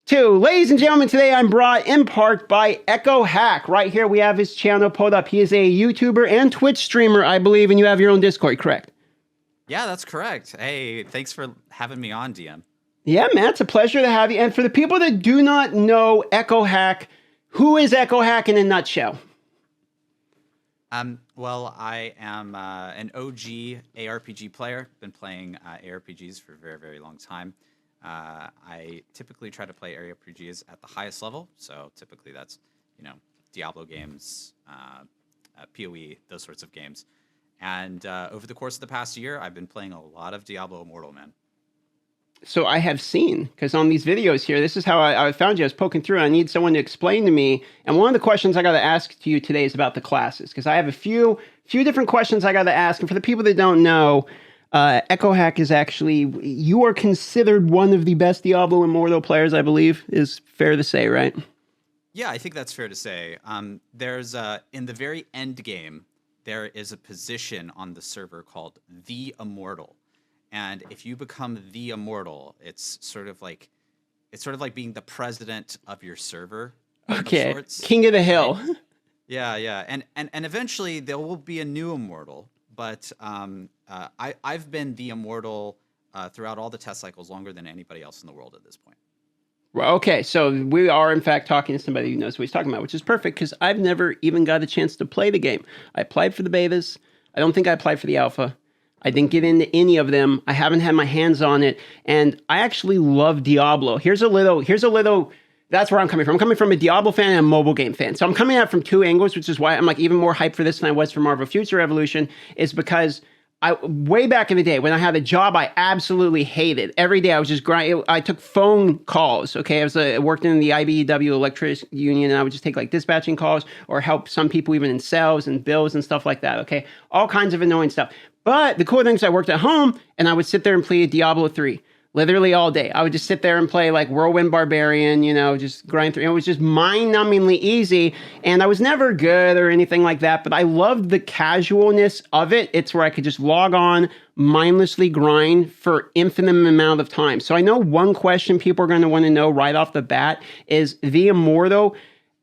2. Ladies and gentlemen, today I'm brought in part by Echo Hack. Right here we have his channel pulled up. He is a YouTuber and Twitch streamer, I believe, and you have your own Discord, correct? Yeah, that's correct. Hey, thanks for having me on, DM. Yeah, man, it's a pleasure to have you. And for the people that do not know Echo Hack, who is Echo Hack in a nutshell? Well, I am an OG ARPG player. Been playing ARPGs for a very, very long time. I typically try to play ARPGs at the highest level. So typically that's, Diablo games, PoE, those sorts of games. And over the course of the past year, I've been playing a lot of Diablo Immortal, man. So I have seen, because on these videos here, this is how I found you. I was poking through, and I need someone to explain to me. And one of the questions I got to ask to you today is about the classes, because I have a few different questions I got to ask. And for the people that don't know, Echo Hack is actually, you are considered one of the best Diablo Immortal players, I believe, is fair to say, right? Yeah, I think that's fair to say. There's in the very end game, there is a position on the server called the Immortal. And if you become the Immortal, it's sort of like being the president of your server. Okay, king of the hill. Right? Yeah. And eventually there will be a new Immortal. But I've been the Immortal throughout all the test cycles longer than anybody else in the world at this point. Well, okay, so we are in fact talking to somebody who knows what he's talking about, which is perfect because I've never even got a chance to play the game. I applied for the betas. I don't think I applied for the alpha. I didn't get into any of them. I haven't had my hands on it, and I actually love Diablo. Here's a little. That's where I'm coming from. I'm coming from a Diablo fan and a mobile game fan. So I'm coming at it from two angles, which is why I'm like even more hyped for this than I was for Marvel Future Revolution. Is because way back in the day when I had a job I absolutely hated. Every day I was just grinding. I took phone calls. Okay, I worked in the IBEW Electric Union, and I would just take like dispatching calls or help some people even in sales and bills and stuff like that. Okay, all kinds of annoying stuff. But the cool thing is I worked at home, and I would sit there and play Diablo 3. Literally all day. I would just sit there and play like Whirlwind Barbarian, just grind through. It was just mind-numbingly easy, and I was never good or anything like that, but I loved the casualness of it. It's where I could just log on, mindlessly grind for infinite amount of time. So I know one question people are going to want to know right off the bat is the Immortal.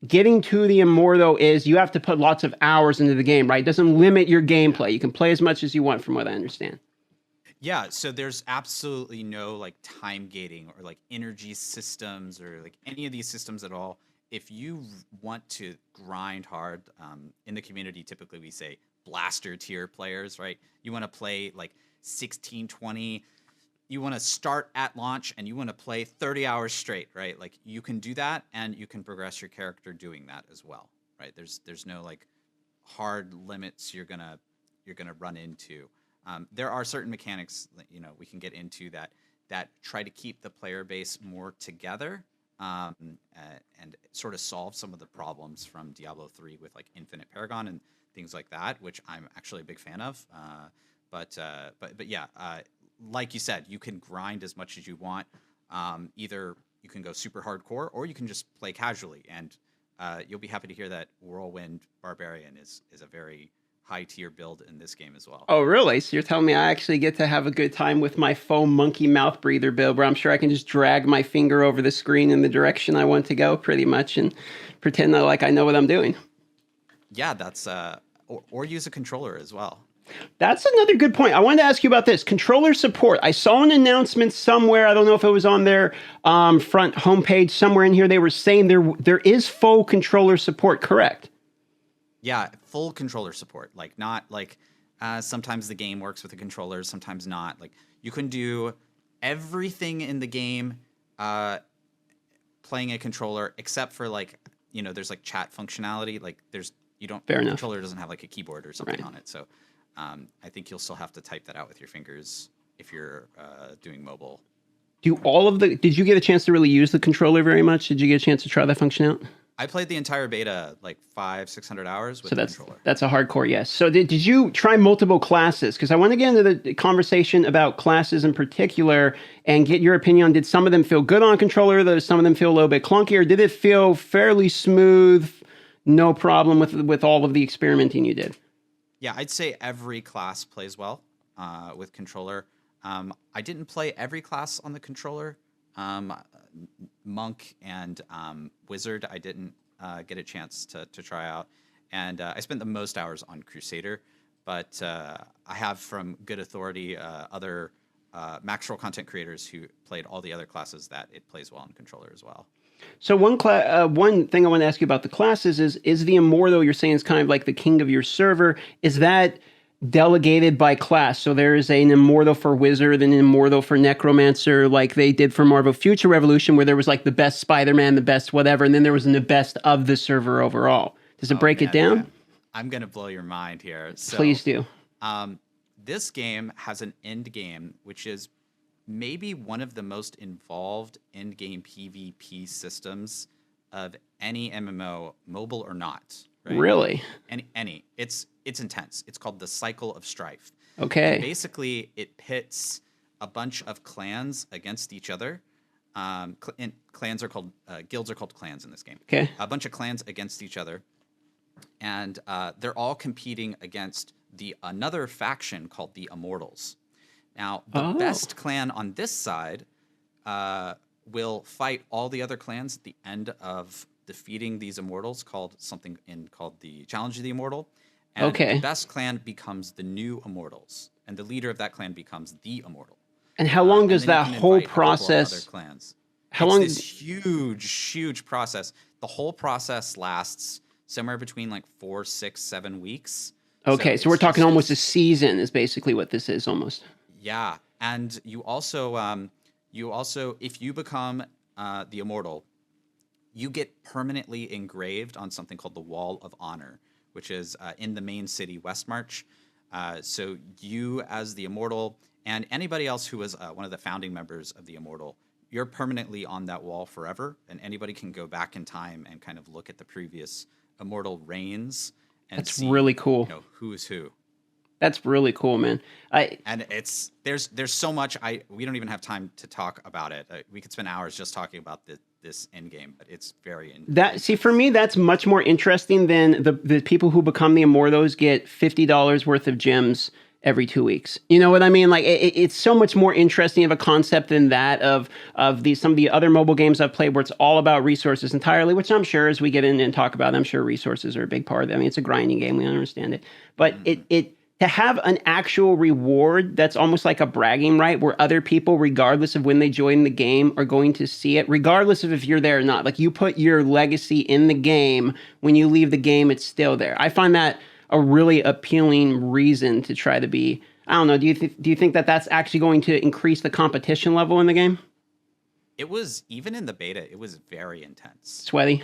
Getting to the Immortal is you have to put lots of hours into the game, right? It doesn't limit your gameplay. You can play as much as you want from what I understand. Yeah, so there's absolutely no like time gating or like energy systems or like any of these systems at all. If you want to grind hard, in the community, typically we say blaster tier players, right? You want to play like 16, 20. You want to start at launch and you want to play 30 hours straight, right? Like you can do that and you can progress your character doing that as well, right? There's no like hard limits you're gonna run into. There are certain mechanics that, we can get into that try to keep the player base more together and sort of solve some of the problems from Diablo 3 with like Infinite Paragon and things like that, which I'm actually a big fan of. But yeah, like you said, you can grind as much as you want. Either you can go super hardcore or you can just play casually, and you'll be happy to hear that Whirlwind Barbarian is a very high tier build in this game as well. Oh, really? So you're telling me I actually get to have a good time with my foam monkey mouth breather build where I'm sure I can just drag my finger over the screen in the direction I want to go pretty much and pretend that like I know what I'm doing. Yeah, that's or use a controller as well. That's another good point. I wanted to ask you about this. Controller support. I saw an announcement somewhere. I don't know if it was on their front homepage somewhere in here. They were saying there is full controller support, correct? Yeah, full controller support. Like not like sometimes the game works with a controller, sometimes not. Like you can do everything in the game playing a controller except for like, there's like chat functionality. Like controller doesn't have like a keyboard or something on it. So I think you'll still have to type that out with your fingers if you're doing mobile. Did you get a chance to really use the controller very much? Did you get a chance to try that function out? I played the entire beta like 500-600 hours with the controller. That's a hardcore yes. So did you try multiple classes? Because I want to get into the conversation about classes in particular and get your opinion on, did some of them feel good on controller, did some of them feel a little bit clunky, or did it feel fairly smooth, no problem with all of the experimenting you did? Yeah, I'd say every class plays well with controller. I didn't play every class on the controller. Monk and Wizard, I didn't get a chance to try out, and I spent the most hours on Crusader. But I have from good authority other max roll content creators who played all the other classes that it plays well on controller as well. So one thing I want to ask you about the classes is the Immortal you're saying is kind of like the king of your server. Is that delegated by class? So there is an Immortal for Wizard and an Immortal for Necromancer, like they did for Marvel Future Revolution, where there was like the best Spider-Man, the best whatever, and then there was the best of the server overall. Does it break it down? Okay. I'm gonna blow your mind here. So, Please do. This game has an end game, which is maybe one of the most involved end game PvP systems of any MMO, mobile or not. Right? Really? Any. It's intense. It's called the Cycle of Strife. Okay. And basically, it pits a bunch of clans against each other. And clans are called guilds are called clans in this game. Okay. A bunch of clans against each other, and they're all competing against another faction called the Immortals. Now, the best clan on this side will fight all the other clans at the end of defeating these Immortals, called the Challenge of the Immortal. And the best clan becomes the new Immortals, and the leader of that clan becomes the Immortal. And how long does that whole process? How long? It's this huge process. The whole process lasts somewhere between like 4, 6, 7 weeks. Okay, so we're talking almost a season is basically what this is almost. Yeah, and you also if you become the Immortal, you get permanently engraved on something called the Wall of Honor, which is in the main city, Westmarch. So you, as the Immortal, and anybody else who was one of the founding members of the Immortal, you're permanently on that wall forever, and anybody can go back in time and kind of look at the previous Immortal reigns and see, really cool. Who's who. That's really cool, man. And there's so much. We don't even have time to talk about it. We could spend hours just talking about this end game, but it's very See, for me, that's much more interesting than the people who become the Immortals get $50 worth of gems every 2 weeks. You know what I mean? Like it's so much more interesting of a concept than that of some of the other mobile games I've played where it's all about resources entirely, which I'm sure as we get in and talk about, I'm sure resources are a big part of it. I mean, it's a grinding game. We understand it, but to have an actual reward that's almost like a bragging right, where other people, regardless of when they join the game, are going to see it, regardless of if you're there or not. Like you put your legacy in the game, when you leave the game, it's still there. I find that a really appealing reason to try to be. I don't know. Do you think that that's actually going to increase the competition level in the game? It was, even in the beta, it was very intense. Sweaty.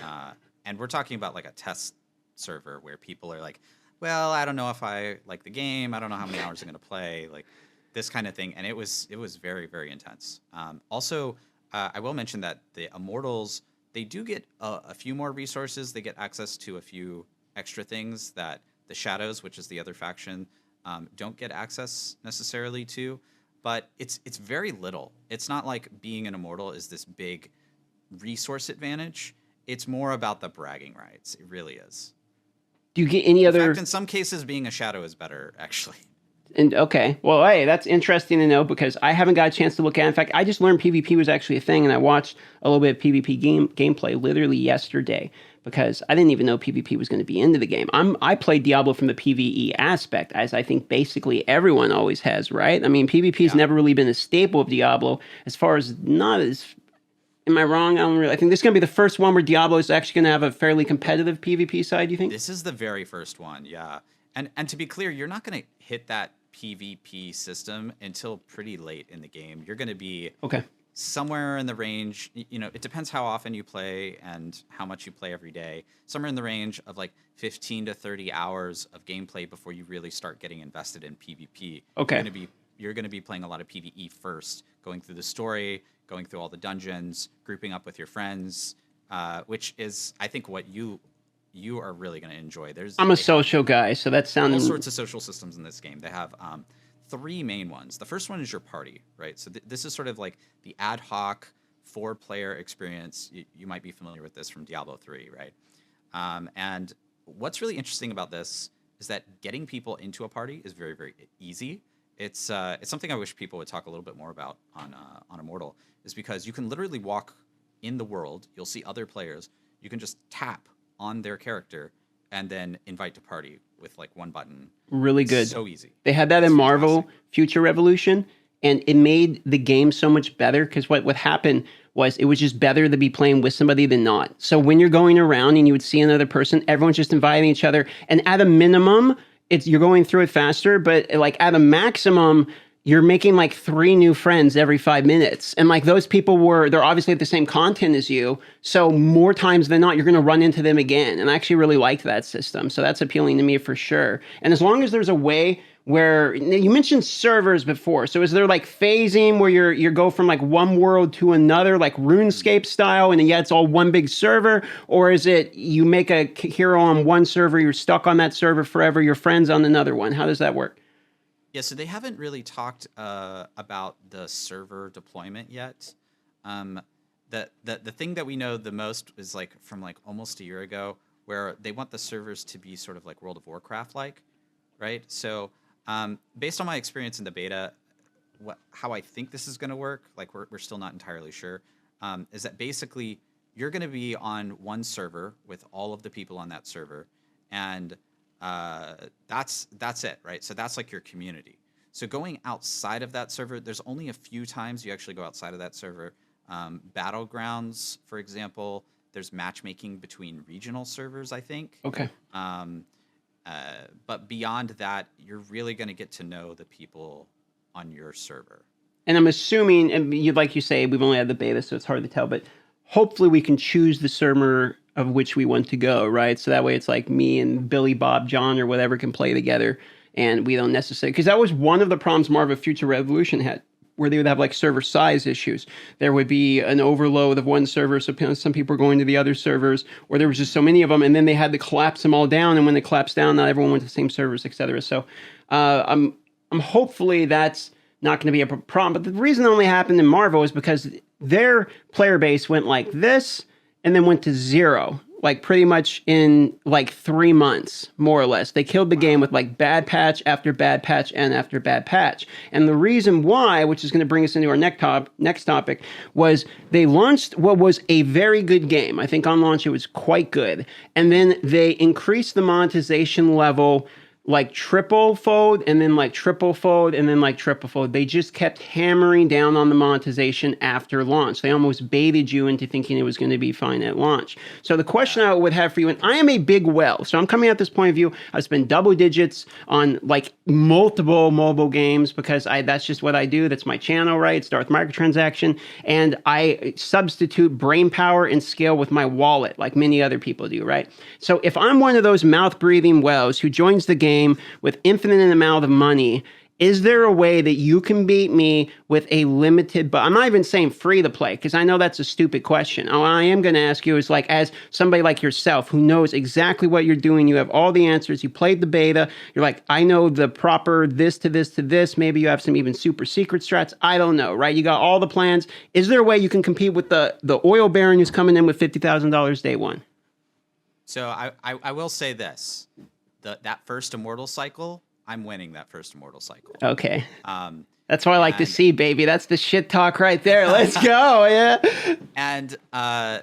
And we're talking about like a test server where people are like, well, I don't know if I like the game. I don't know how many hours I'm going to play, like this kind of thing. And it was very, very intense. Also, I will mention that the Immortals, they do get a few more resources. They get access to a few extra things that the Shadows, which is the other faction, don't get access necessarily to. But it's very little. It's not like being an Immortal is this big resource advantage. It's more about the bragging rights. It really is. Do you get any other? In fact, in some cases, being a Shadow is better, actually. And okay, well, hey, that's interesting to know because I haven't got a chance to look at it. In fact, I just learned PvP was actually a thing, and I watched a little bit of PvP gameplay literally yesterday because I didn't even know PvP was going to be into the game. I played Diablo from the PvE aspect, as I think basically everyone always has, right? I mean, PvP's never really been a staple of Diablo, as far as not as. Am I wrong? I think this is going to be the first one where Diablo is actually going to have a fairly competitive PvP side, you think? This is the very first one, yeah. And to be clear, you're not going to hit that PvP system until pretty late in the game. You're going to be somewhere in the range, it depends how often you play and how much you play every day. Somewhere in the range of like 15 to 30 hours of gameplay before you really start getting invested in PvP. Okay. You're going to be playing a lot of PvE first, going through the story, going through all the dungeons, grouping up with your friends, which is, I think, what you are really going to enjoy. I'm a social guy, so that sounds... all sorts of social systems in this game. They have 3 main ones. The first one is your party, right? So this is sort of like the ad hoc 4-player experience. You might be familiar with this from Diablo 3, right? And what's really interesting about this is that getting people into a party is very, very easy. It's something I wish people would talk a little bit more about on Immortal, is because you can literally walk in the world. You'll see other players. You can just tap on their character and then invite to party with like one button. Really It's good. so easy. They had that It's in Marvel fantastic. Future Revolution, and it made the game so much better because what happened was it was just better to be playing with somebody than not. So when you're going around and you would see another person, everyone's just inviting each other, and at a minimum, it's you're going through it faster, but like at a maximum, you're making like 3 new friends every 5 minutes. And like those people they're obviously at the same content as you. So more times than not, you're going to run into them again. And I actually really liked that system. So that's appealing to me for sure. And as long as there's a way where you mentioned servers before. So is there like phasing where you go from like one world to another, like RuneScape style, and then it's all one big server? Or is it you make a hero on one server, you're stuck on that server forever, your friends on another one? How does that work? Yeah, so they haven't really talked about the server deployment yet. Um, the thing that we know the most is like from like almost a year ago, where they want the servers to be sort of like World of Warcraft like, right? So based on my experience in the beta, how I think this is going to work, like we're still not entirely sure, is that basically you're going to be on one server with all of the people on that server, and that's it, right? So that's like your community. So going outside of that server, there's only a few times you actually go outside of that server. Battlegrounds, for example, there's matchmaking between regional servers, I think. Okay. Um, but beyond that, you're really going to get to know the people on your server. And I'm assuming, and you like you say, we've only had the beta, so it's hard to tell, but hopefully we can choose the server of which we want to go, right? So that way it's like me and Billy, Bob, John, or whatever can play together, and we don't necessarily, because that was one of the problems Marvel Future Revolution had, where they would have like server size issues. There would be an overload of one server, so some people were going to the other servers, or there was just so many of them, and then they had to collapse them all down, and when they collapsed down, not everyone went to the same servers, etc. So I'm hopefully that's not going to be a problem. But the reason it only happened in Marvel is because their player base went like this and then went to 0, like pretty much in like 3 months, more or less. They killed the game with like bad patch after bad patch and after bad patch. And the reason why, which is going to bring us into our next topic, was they launched what was a very good game. I think on launch it was quite good. And then they increased the monetization level like triple fold and then like triple fold and then like triple fold. They just kept hammering down on the monetization after launch. They almost baited you into thinking it was going to be fine at launch. So the question I would have for you, and I am a big whale, so I'm coming at this point of view, I've spent double digits on like multiple mobile games because that's just what I do. That's my channel, right? It's Darth Microtransaction. And I substitute brain power and skill with my wallet like many other people do, right? So if I'm one of those mouth-breathing whales who joins the game with infinite amount of money, is there a way that you can beat me with a limited, but I'm not even saying free to play, because I know that's a stupid question. What I am going to ask you is like, as somebody like yourself who knows exactly what you're doing, you have all the answers, you played the beta, you're like, I know the proper this to this to this, maybe you have some even super secret strats, I don't know, right? You got all the plans. Is there a way you can compete with the oil baron who's coming in with $50,000 day one? So I will say this. That first immortal cycle, I'm winning that first immortal cycle. Okay. Um, That's what I like to see, baby. That's the shit talk right there. Let's go, yeah. And I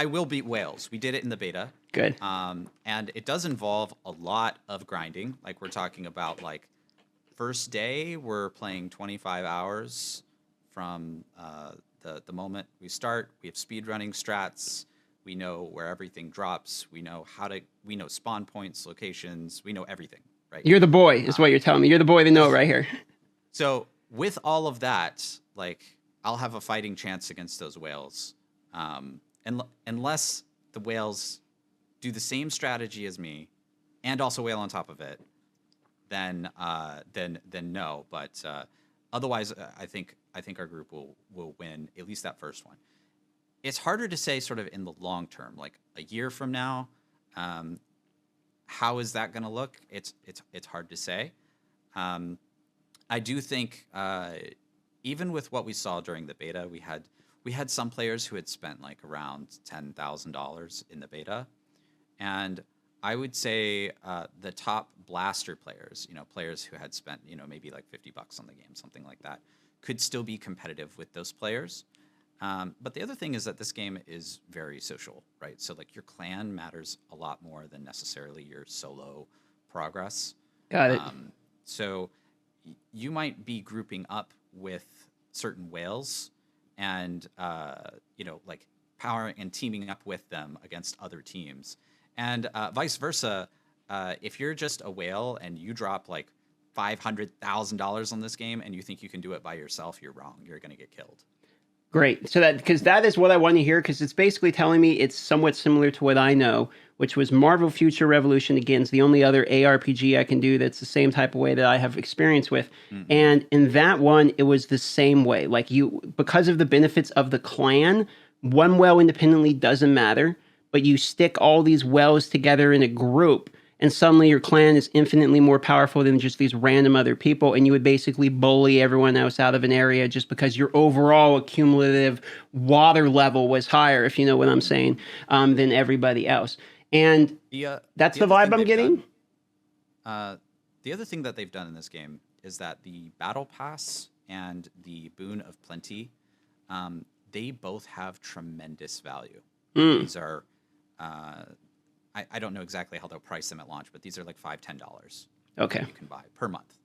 will beat whales. We did it in the beta. Good. And it does involve a lot of grinding. Like we're talking about like first day, we're playing 25 hours from the moment we start. We have speed running strats. We know where everything drops. We know spawn points, locations. We know everything, right? You're the boy, is what you're telling me. You're the boy to know right here. So with all of that, like I'll have a fighting chance against those whales, unless the whales do the same strategy as me, and also whale on top of it. Then no. But otherwise, I think our group will win at least that first one. It's harder to say sort of in the long term, like a year from now. How is that going to look? It's hard to say. I do think even with what we saw during the beta, we had some players who had spent like around $10,000 in the beta, and I would say the top blaster players, players who had spent maybe like $50 on the game, something like that, could still be competitive with those players. But the other thing is that this game is very social, right? So like your clan matters a lot more than necessarily your solo progress. Got it. So you might be grouping up with certain whales and like powering and teaming up with them against other teams, and vice versa. If you're just a whale and you drop like $500,000 on this game and you think you can do it by yourself, you're wrong. You're going to get killed. Great. So that, because that is what I want to hear, because it's basically telling me it's somewhat similar to what I know, which was Marvel Future Revolution. Again, it's the only other ARPG I can do that's the same type of way that I have experience with. Mm-hmm. And in that one, it was the same way. Like you, because of the benefits of the clan, one well independently doesn't matter, but you stick all these wells together in a group, and suddenly your clan is infinitely more powerful than just these random other people, and you would basically bully everyone else out of an area just because your overall accumulative water level was higher, if you know what I'm saying, than everybody else. And that's the vibe I'm getting. The other thing that they've done in this game is that the battle pass and the boon of plenty, they both have tremendous value. These are I don't know exactly how they'll price them at launch, but these are like $5-10 Okay. you can buy per month.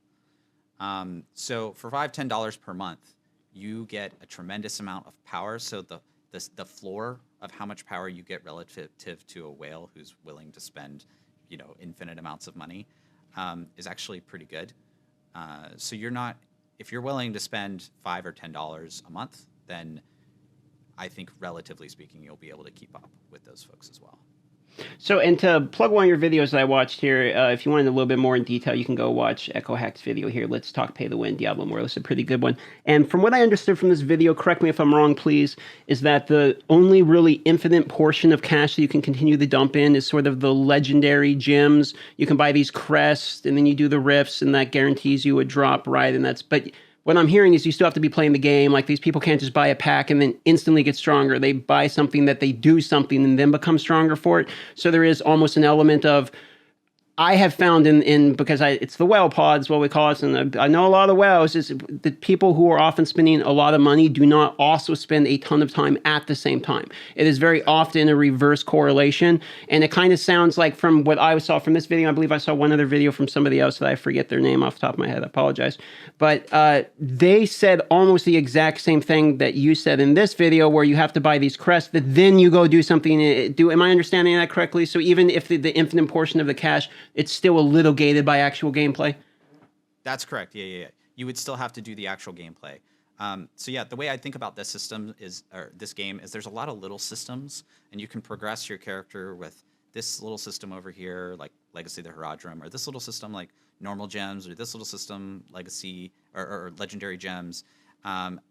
So for $5-10 per month, you get a tremendous amount of power. So the floor of how much power you get relative to a whale who's willing to spend, infinite amounts of money, is actually pretty good. So if you're willing to spend $5 or $10 a month, then I think relatively speaking, you'll be able to keep up with those folks as well. So, and to plug one of your videos that I watched here, if you wanted a little bit more in detail, you can go watch Echo Hack's video here. Let's Talk Pay-to-Win, Diablo Immortal. It's a pretty good one. And from what I understood from this video, correct me if I'm wrong, please, is that the only really infinite portion of cash that you can continue to dump in is sort of the legendary gems. You can buy these crests, and then you do the rifts, and that guarantees you a drop, right? And but what I'm hearing is you still have to be playing the game. Like, these people can't just buy a pack and then instantly get stronger. They buy something that they do something and then become stronger for it. So there is almost an element of, I have found because it's the whale pods, what we call it, and I know a lot of whales, is the people who are often spending a lot of money do not also spend a ton of time at the same time. It is very often a reverse correlation, and it kind of sounds like, from what I saw from this video, I believe I saw one other video from somebody else that I forget their name off the top of my head, I apologize, but they said almost the exact same thing that you said in this video, where you have to buy these crests that then you go do something. Am I understanding that correctly? So even if the infinite portion of the cash, it's still a little gated by actual gameplay? That's correct. Yeah. You would still have to do the actual gameplay. So yeah, the way I think about this this game is there's a lot of little systems, and you can progress your character with this little system over here, like Legacy of the Herodrum, or this little system like normal gems, or this little system Legacy or Legendary gems, and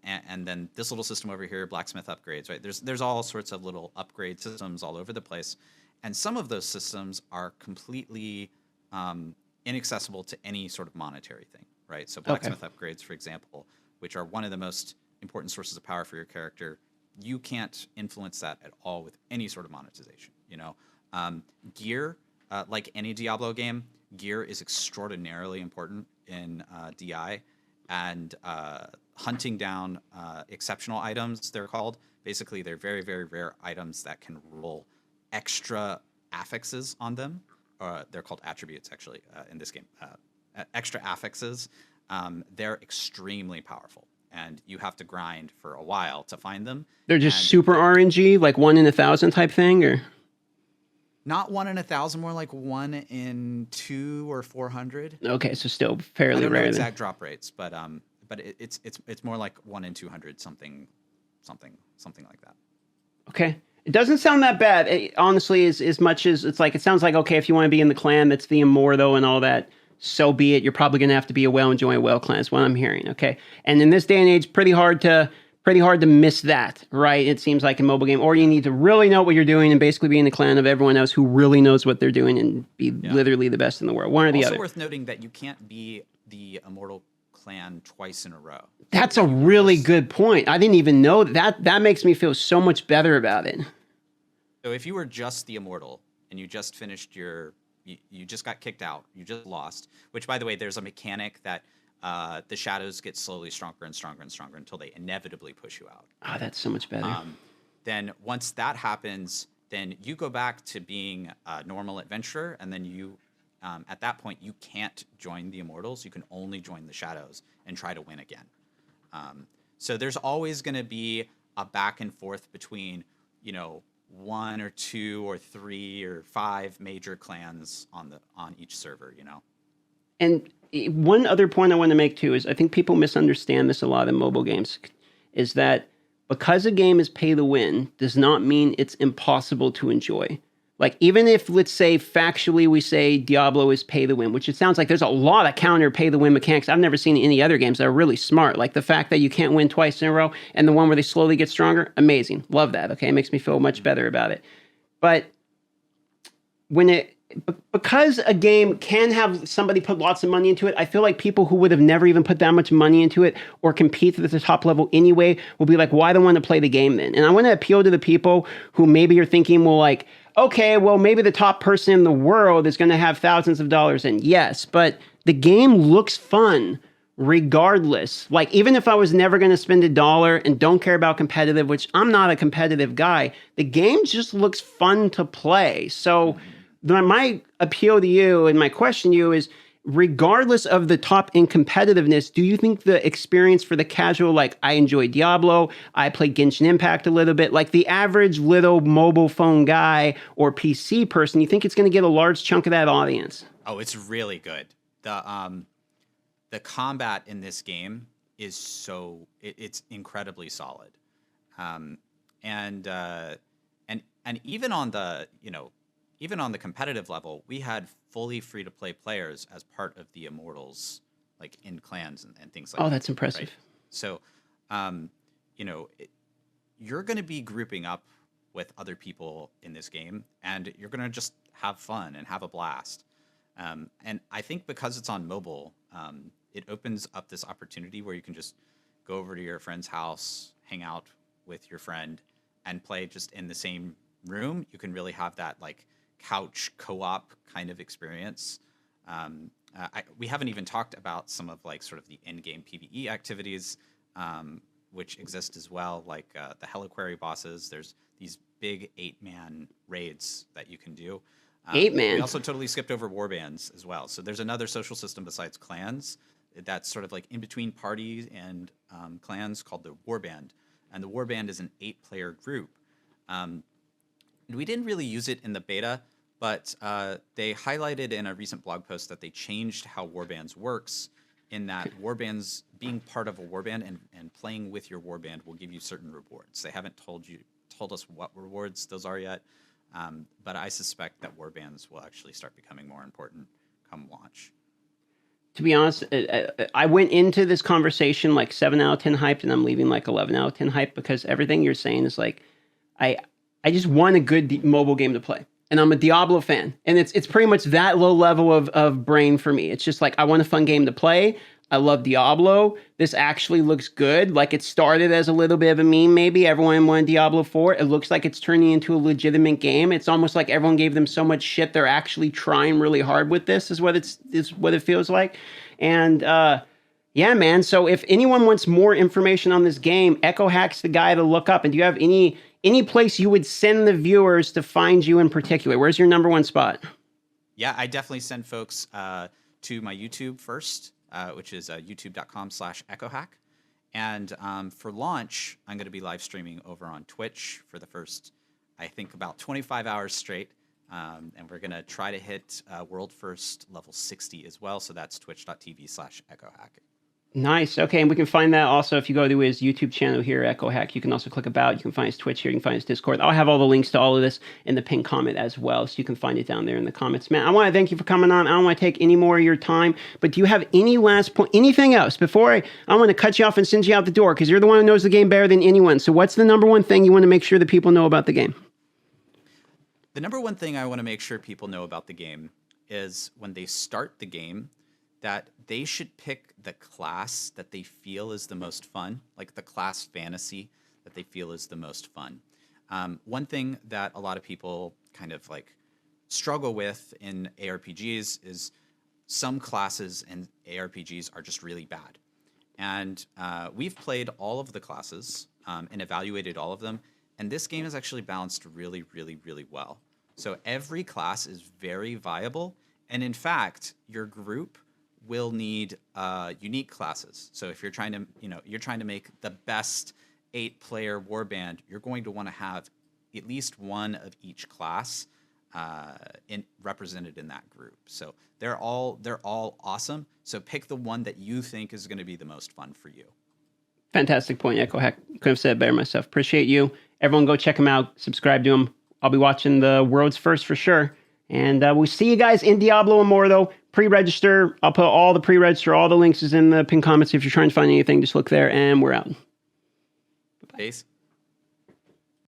then this little system over here, blacksmith upgrades. Right? There's all sorts of little upgrade systems all over the place, and some of those systems are completely inaccessible to any sort of monetary thing, right? So blacksmith upgrades, for example, which are one of the most important sources of power for your character, you can't influence that at all with any sort of monetization. Gear, like any Diablo game, gear is extraordinarily important in DI, and hunting down exceptional items, they're called. Basically, they're very, very rare items that can roll extra affixes on them. They're called attributes, actually, in this game. Extra affixes, they're extremely powerful, and you have to grind for a while to find them. They're just super RNG, like 1 in 1,000 type thing, or? Not 1 in 1,000, more like 1 in 2 or 400. Okay, so still fairly I don't rare. know exact drop rates, but it's more like 1 in 200, something like that. Okay. It doesn't sound that bad, honestly, as much as it's like, it sounds like, okay, if you want to be in the clan that's the Immortal and all that, so be it. You're probably going to have to be a whale and join a whale clan, is what I'm hearing, okay? And in this day and age, pretty hard to miss that, right? It seems like a mobile game. Or you need to really know what you're doing and basically be in the clan of everyone else who really knows what they're doing and be literally the best in the world. One or the other. Also worth noting that you can't be the Immortal clan twice in a row. That's a really good point. I didn't even know that. That makes me feel so much better about it. So if you were just the Immortal and you just finished you just got kicked out, you just lost, which, by the way, there's a mechanic that the shadows get slowly stronger and stronger and stronger until they inevitably push you out. Oh, that's so much better. Then once that happens, then you go back to being a normal adventurer, and then you, at that point, you can't join the Immortals. You can only join the Shadows and try to win again. So there's always going to be a back and forth between, you know, 1 or 2 or 3 or 5 major clans on each server, you know. And one other point I want to make too is I think people misunderstand this a lot in mobile games, is that because a game is pay to win does not mean it's impossible to enjoy. Like, even if, let's say, factually we say Diablo is pay to win, which it sounds like there's a lot of counter pay to win mechanics I've never seen in any other games that are really smart. Like the fact that you can't win twice in a row and the one where they slowly get stronger, amazing. Love that. Okay, it makes me feel much better about it. But because a game can have somebody put lots of money into it, I feel like people who would have never even put that much money into it or compete at the top level anyway will be like, why do I want to play the game then? And I want to appeal to the people who maybe are thinking, well, like, okay, well, maybe the top person in the world is going to have thousands of dollars in. Yes, but the game looks fun regardless. Like, even if I was never going to spend $1 and don't care about competitive, which I'm not a competitive guy, the game just looks fun to play. So my appeal to you and my question to you is, regardless of the top in competitiveness, do you think the experience for the casual, like I enjoy Diablo, I play Genshin Impact a little bit, like the average little mobile phone guy or PC person, you think it's going to get a large chunk of that audience? Oh, it's really good. The combat in this game is it's incredibly solid, and even on the even on the competitive level, we had fully free-to-play players as part of the Immortals, like in clans and things like that. Oh, that's impressive. Right? So, you're going to be grouping up with other people in this game, and you're going to just have fun and have a blast. And I think because it's on mobile, it opens up this opportunity where you can just go over to your friend's house, hang out with your friend, and play just in the same room. You can really have that like couch co-op kind of experience. We haven't even talked about some of like sort of the Endgame PvE activities, which exist as well, like the Heliquary bosses. There's these big 8-man raids that you can do. 8-man. We also totally skipped over warbands as well. So there's another social system besides clans that's sort of like in between parties and clans called the warband. And the warband is an 8-player group. We didn't really use it in the beta, but they highlighted in a recent blog post that they changed how warbands works, in that warbands, being part of a warband and playing with your warband will give you certain rewards. They haven't told us what rewards those are yet, but I suspect that warbands will actually start becoming more important come launch. To be honest, I went into this conversation like 7 out of 10 hyped, and I'm leaving like 11 out of 10 hyped, because everything you're saying is like, I just want a good mobile game to play. And I'm a Diablo fan. And it's pretty much that low level of brain for me. It's just like, I want a fun game to play. I love Diablo. This actually looks good. Like, it started as a little bit of a meme, maybe. Everyone wanted Diablo 4. It looks like it's turning into a legitimate game. It's almost like everyone gave them so much shit, they're actually trying really hard with this, is what it feels like. And yeah, man. So if anyone wants more information on this game, Echo Hack's the guy to look up. And do you have any place you would send the viewers to find you in particular? Where's your number one spot? Yeah, I definitely send folks to my YouTube first, which is youtube.com/echohack. And for launch, I'm going to be live streaming over on Twitch for the first, I think, about 25 hours straight. And we're going to try to hit world first level 60 as well. So that's twitch.tv/echohack. Nice. Okay, and we can find that also if you go to his YouTube channel here, Echo Hack. You can also click about. You can find his Twitch here. You can find his Discord. I'll have all the links to all of this in the pinned comment as well, so you can find it down there in the comments. Man, I want to thank you for coming on. I don't want to take any more of your time, but do you have any last point, anything else before I want to cut you off and send you out the door, because you're the one who knows the game better than anyone. So what's the number one thing you want to make sure that people know about the game? The number one thing I want to make sure people know about the game is when they start the game, that they should pick the class that they feel is the most fun, like the class fantasy that they feel is the most fun. One thing that a lot of people kind of like struggle with in ARPGs is some classes and ARPGs are just really bad. And we've played all of the classes and evaluated all of them. And this game is actually balanced really, really, really well. So every class is very viable. And in fact, your group will need unique classes. So if you're trying to, you're trying to make the best 8-player warband, you're going to want to have at least one of each class represented in that group. So they're all awesome. So pick the one that you think is going to be the most fun for you. Fantastic point, Echo Hack. Couldn't have said it better myself. Appreciate you. Everyone go check him out. Subscribe to him. I'll be watching the Worlds first for sure. And we'll see you guys in Diablo Immortal. Pre-register. I'll put all the pre-register, all the links is in the pinned comments. If you're trying to find anything, just look there, and we're out. Peace.